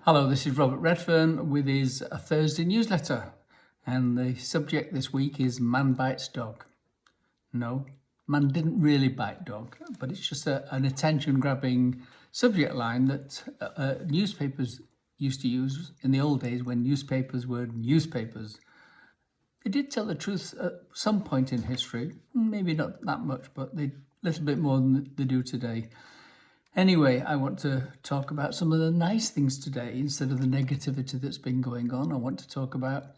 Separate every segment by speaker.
Speaker 1: Hello, this is Robert Redfern with his Thursday newsletter, and the subject this week is Man Bites Dog. No, man didn't really bite dog, but it's just an attention-grabbing subject line that newspapers used to use in the old days when newspapers were newspapers. They did tell the truth at some point in history, maybe not that much, but a little bit more than they do today. Anyway, I want to talk about some of the nice things today instead of the negativity that's been going on. I want to talk about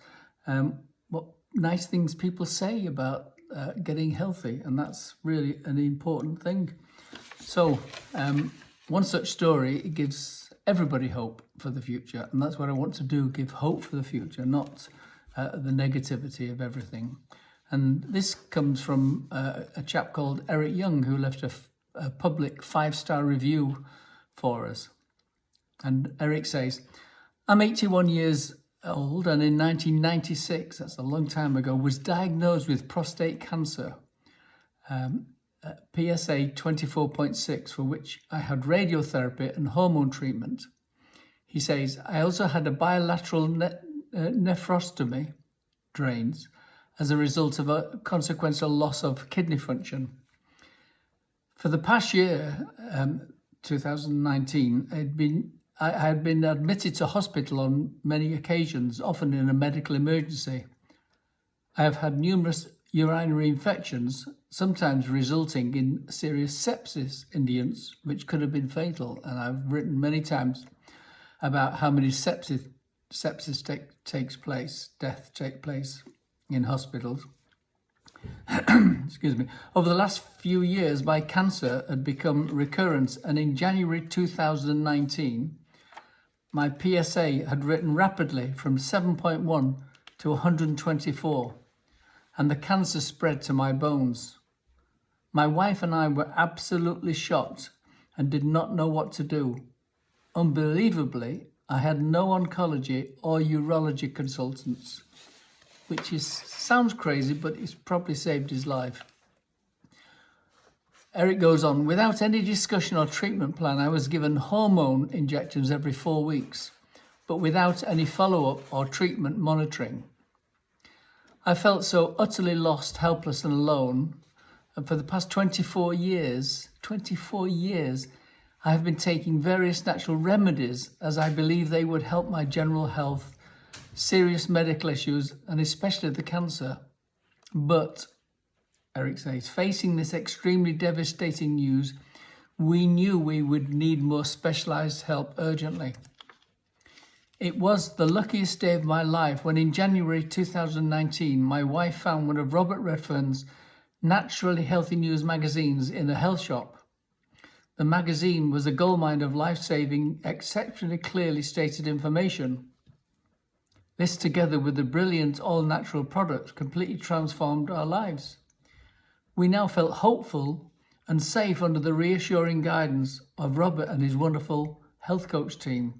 Speaker 1: what nice things people say about getting healthy, and that's really an important thing. So, one such story, it gives everybody hope for the future, and that's what I want to do, give hope for the future, not the negativity of everything. And this comes from a chap called Eric Young, who left a public 5-star review for us. And Eric says, I'm 81 years old and in 1996, that's a long time ago, was diagnosed with prostate cancer, PSA 24.6, for which I had radiotherapy and hormone treatment. He says, I also had a bilateral nephrostomy, drains, as a result of a consequential loss of kidney function. For the past year, 2019, I had been admitted to hospital on many occasions, often in a medical emergency. I have had numerous urinary infections, sometimes resulting in serious sepsis in the ends, which could have been fatal. And I've written many times about how many sepsis takes place, death take place in hospitals. Excuse me. Over the last few years, my cancer had become recurrent, and in January 2019, my PSA had risen rapidly from 7.1 to 124, and the cancer spread to my bones. My wife and I were absolutely shocked and did not know what to do. Unbelievably, I had no oncology or urology consultants, which sounds crazy, but it's probably saved his life. Eric goes on, without any discussion or treatment plan, I was given hormone injections every 4 weeks, but without any follow-up or treatment monitoring. I felt so utterly lost, helpless and alone, and for the past 24 years, I have been taking various natural remedies as I believe they would help my general health, serious medical issues, and especially the cancer. But, Eric says, facing this extremely devastating news, we knew we would need more specialised help urgently. It was the luckiest day of my life when in January 2019, my wife found one of Robert Redfern's Naturally Healthy News magazines in a health shop. The magazine was a goldmine of life-saving, exceptionally clearly stated information. This, together with the brilliant all-natural products, completely transformed our lives. We now felt hopeful and safe under the reassuring guidance of Robert and his wonderful health coach team,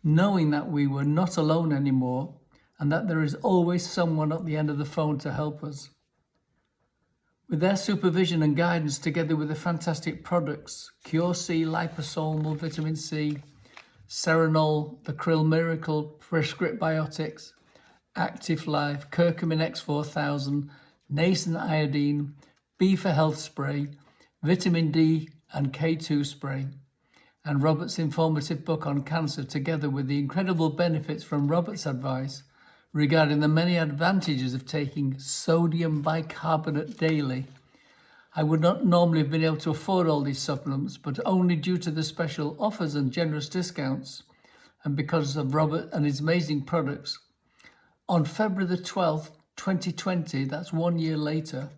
Speaker 1: knowing that we were not alone anymore and that there is always someone at the end of the phone to help us. With their supervision and guidance, together with the fantastic products, Cure C, liposomal vitamin C, Serenol, the Krill Miracle, Prescript Biotics, Active Life, Curcumin X4000, Nascent Iodine, B for Health Spray, Vitamin D and K2 Spray, and Robert's informative book on cancer, together with the incredible benefits from Robert's advice regarding the many advantages of taking sodium bicarbonate daily. I would not normally have been able to afford all these supplements, but only due to the special offers and generous discounts, and because of Robert and his amazing products. On February the 12th, 2020, that's 1 year later,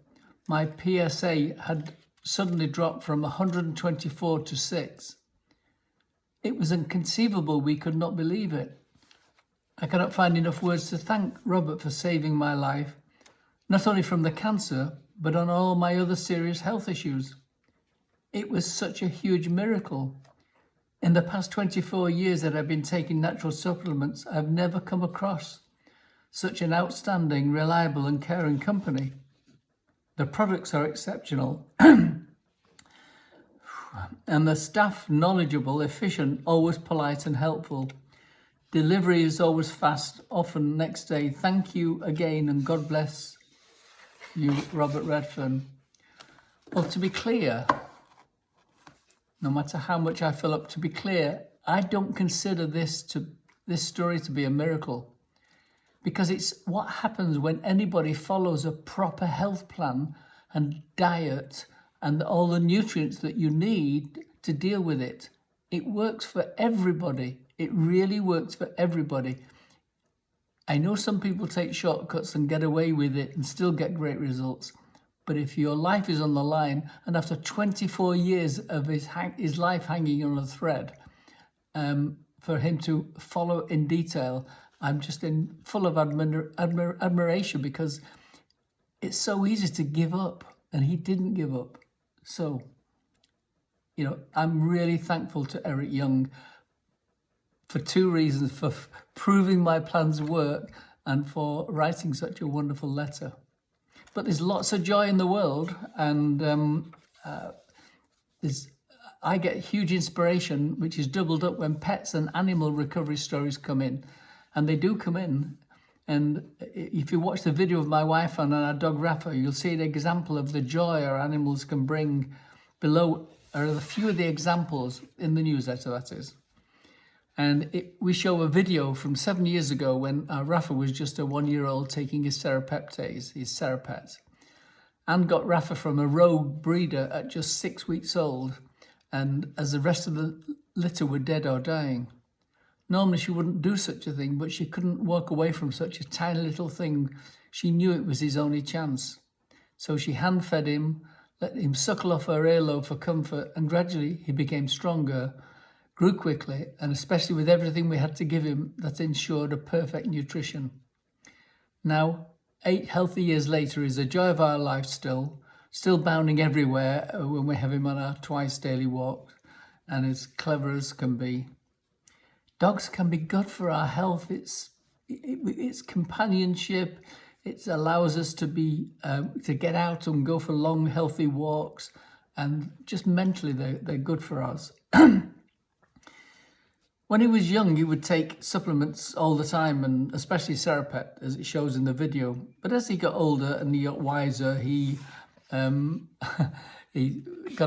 Speaker 1: my PSA had suddenly dropped from 124 to 6. It was inconceivable, we could not believe it. I cannot find enough words to thank Robert for saving my life, not only from the cancer, but on all my other serious health issues. It was such a huge miracle. In the past 24 years that I've been taking natural supplements, I've never come across such an outstanding, reliable and caring company. The products are exceptional and the staff knowledgeable, efficient, always polite and helpful. Delivery is always fast, often next day. Thank you again and God bless you, Robert Redfern. Well, to be clear, no matter how much I fill up, to be clear, I don't consider this story to be a miracle, because it's what happens when anybody follows a proper health plan and diet and all the nutrients that you need to deal with it. It works for everybody. It really works for everybody. I know some people take shortcuts and get away with it and still get great results. But if your life is on the line, and after 24 years of his life hanging on a thread, for him to follow in detail, I'm just full of admiration, because it's so easy to give up, and he didn't give up. So, I'm really thankful to Eric Young for two reasons: for proving my plans work and for writing such a wonderful letter. But there's lots of joy in the world, and I get huge inspiration, which is doubled up when pets and animal recovery stories come in. And they do come in. And if you watch the video of my wife and our dog Rafa, you'll see an example of the joy our animals can bring. Below are a few of the examples in the newsletter, that is. And we show a video from 7 years ago when Rafa was just a 1-year-old taking his serapeptase, his Serapet. Anne got Rafa from a rogue breeder at just 6 weeks old, and as the rest of the litter were dead or dying. Normally she wouldn't do such a thing, but she couldn't walk away from such a tiny little thing. She knew it was his only chance. So she hand-fed him, let him suckle off her earlobe for comfort, and gradually he became stronger, grew quickly, and especially with everything we had to give him, that ensured a perfect nutrition. Now, 8 healthy years later, he's a joy of our life still bounding everywhere when we have him on our twice daily walks, and as clever as can be. Dogs can be good for our health. It's companionship. It allows us to get out and go for long, healthy walks, and just mentally they're good for us. When he was young, he would take supplements all the time, and especially Serapet, as it shows in the video. But as he got older and he got wiser, he got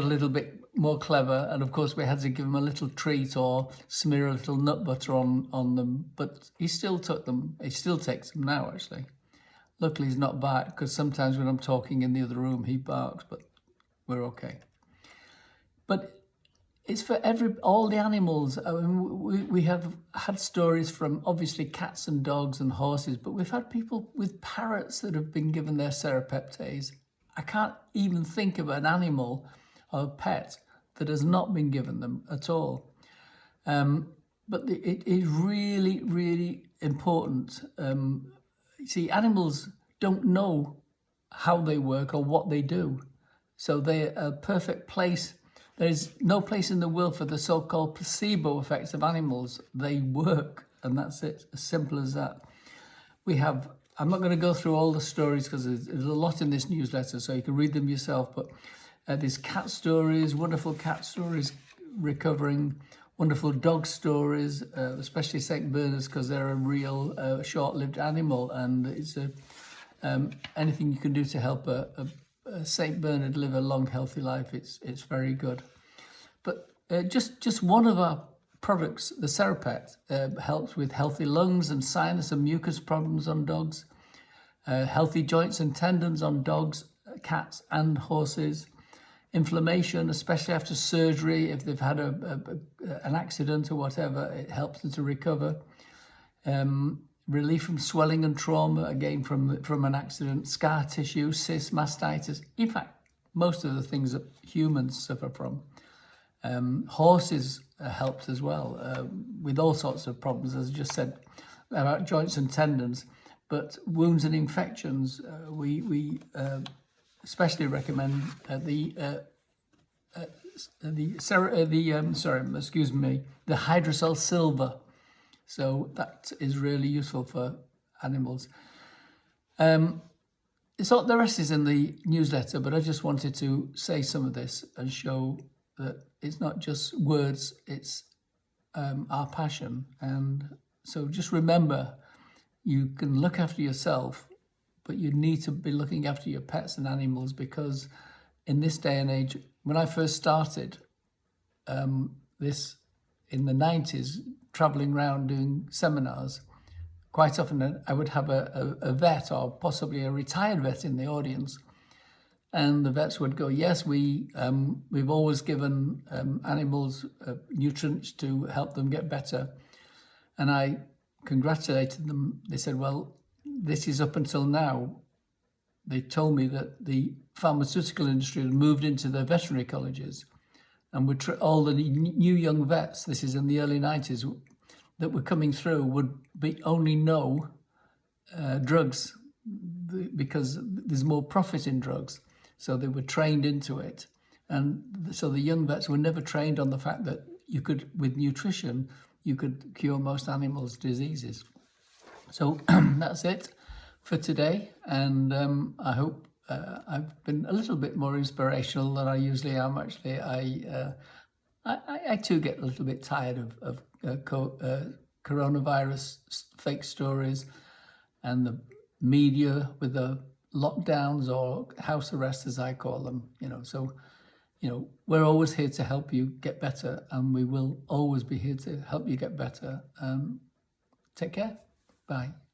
Speaker 1: a little bit more clever. And of course, we had to give him a little treat or smear a little nut butter on them. But he still took them. He still takes them now, actually. Luckily, he's not barked, because sometimes when I'm talking in the other room, he barks, but we're okay. But it's for all the animals. I mean, we have had stories from obviously cats and dogs and horses, but we've had people with parrots that have been given their serapeptase. I can't even think of an animal or a pet that has not been given them at all. But it is really, really important. See, animals don't know how they work or what they do. So they're a perfect place. There is no place in the world for the so-called placebo effects of animals. They work, and that's it, as simple as that. I'm not going to go through all the stories, because there's a lot in this newsletter, so you can read them yourself, but there's cat stories, wonderful cat stories recovering, wonderful dog stories, especially St. Bernards, because they're a real short-lived animal, and it's anything you can do to help a St. Bernard live a long, healthy life, it's very good. But just one of our products, the Serapet, helps with healthy lungs and sinus and mucus problems on dogs, healthy joints and tendons on dogs, cats and horses, inflammation, especially after surgery, if they've had an accident or whatever, it helps them to recover. Relief from swelling and trauma, again from an accident, scar tissue, cysts, mastitis. In fact, most of the things that humans suffer from. Horses helps as well with all sorts of problems, as I just said, about joints and tendons. But wounds and infections, we especially recommend the Hydrocell Silver. So that is really useful for animals. The rest is in the newsletter, but I just wanted to say some of this and show that it's not just words, it's our passion. And So just remember, you can look after yourself, but you need to be looking after your pets and animals, because in this day and age, when I first started this in the 90s, traveling around doing seminars, quite often I would have a vet or possibly a retired vet in the audience. And the vets would go, yes, we've always given animals nutrients to help them get better. And I congratulated them. They said, well, this is up until now. They told me that the pharmaceutical industry had moved into their veterinary colleges, and all the new young vets, this is in the early 90s, that were coming through would only know drugs, because there's more profit in drugs. So they were trained into it. And so the young vets were never trained on the fact that you could, with nutrition, you could cure most animals' diseases. So that's it for today. And I hope I've been a little bit more inspirational than I usually am. Actually, I too get a little bit tired of coronavirus fake stories and the media with the lockdowns or house arrests, as I call them. So we're always here to help you get better, and we will always be here to help you get better. Take care. Bye.